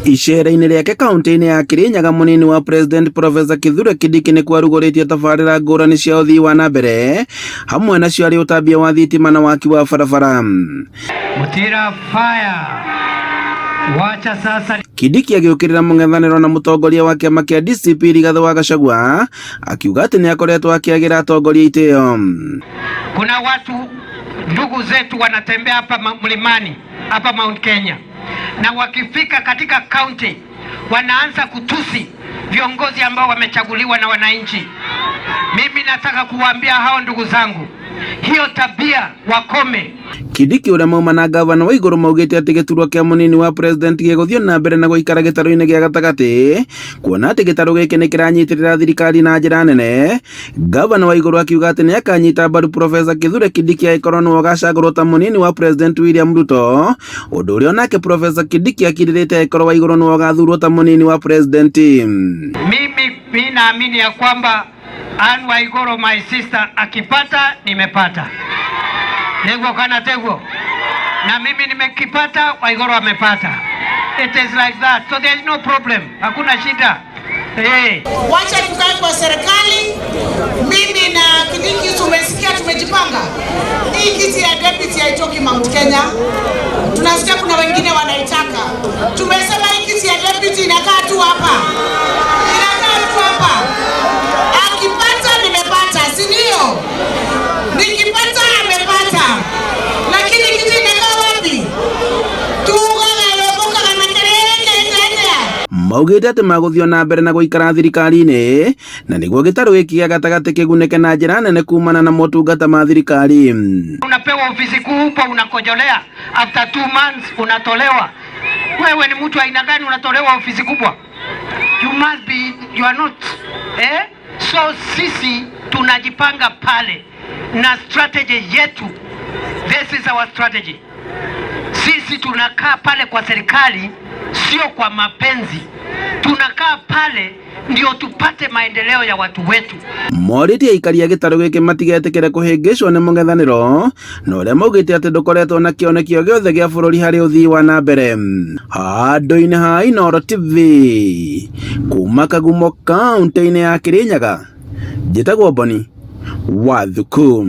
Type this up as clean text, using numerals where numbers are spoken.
Icera-inĩ rĩake kaunti-inĩ ya Kirinyaga, munini wa President Professor Kithure Kindiki nĩ kwarugũrĩtie tabarĩra ngũrani cia ũthii wa na mbere hamwe nacio arĩ ũtambia wa thitima na waki wa barabara. Mutira fire. Wacha sasa. Kindiki agĩũkĩrĩra mũng'ethanĩro na mũtongoria wa kĩama kĩa DCP Rigathĩ wa Gachagua akiuga atĩ nĩ akoretwo akĩagĩra atongoria itĩo. Kuna watu ndugu zetu wanatembea hapa mlimani hapa Mount Kenya, na wakifika katika county wanaanza kutusi viongozi ambao wamechaguliwa na wananchi. Mimi nataka kuwaambia hao ndugu zangu, hiyo tabia wakome. Kindiki ũrĩa mauma na gavana wa igũrũ maugĩte atĩ gĩturwa kĩa munini wa president gĩgũthiĩ na mbere na gũikara gĩtarũ-inĩ gĩa gatagatĩ, kuona atĩ gĩtarũ gĩkĩ nĩ kĩranyitĩrĩra thirikari na njĩra nene. Gavana wa igũrũ akiuga atĩ nĩ akanyita mbaru Professor Kithure Kindiki angĩkorwo nĩwe ũgacagũrwo ta munini wa president William Ruto, ũndũ ũrĩa onake Professor Kindiki akirĩrĩte angĩkorwo wa igũrũ nĩwe ũgathurwo ta munini wa president. Mimi naamini ya kwamba Anne Waiguru my sister akipata nimepata. Tego kana tego. Na mimi nimekipata, Waiguru amepata. It is like that. So there is no problem. Hakuna shida. Wacha tukae kwa serikali. Mimi na Kindiki tumesikia, tumejipanga. Hii kiti ya deputy haitoki Mount Kenya. Tunasikia kuna wengine wanaitaka. Tumesema hii kiti ya deputy inakaa tu hapa. Inakaa tu hapa. Akipata nimepata, si ndio? Nikipata amepata. Lakini kiti inakaa wapi? Maugĩte atĩ magũthiĩ na mbere na gũikara thirikari-inĩ na nĩguo gĩtarũ gĩkĩ gĩa gatagatĩ kĩgunĩke na njĩra nene kumana na motungata ma thirikari. Unapewa ofisi kubwa unakojolea, after 2 months unatolewa. Wewe ni mtu aina gani unatolewa ofisi kubwa? You are not. So sisi tunajipanga pale na strategy yetu. This is our strategy. Sisi tunakaa pale kwa serikali, sio kwa mapenzi. Tunakaa pale ndio tupate maendeleo ya watu wetu. Morĩtie aikari a gĩtarũ gĩkĩ matigetĩkĩre kũhĩngĩcwo nĩ mũng'ethanĩro, na ũrĩa maugĩte atĩ ndũkoretwo na kĩonekio gĩothe gĩa bũrũri harĩ ũthii wa na mbere. Handũ-inĩ ha Inooro TV kuma Kagumo kaunti-inĩ ya Kirinyaga, njĩtagwo Boni Wathuku.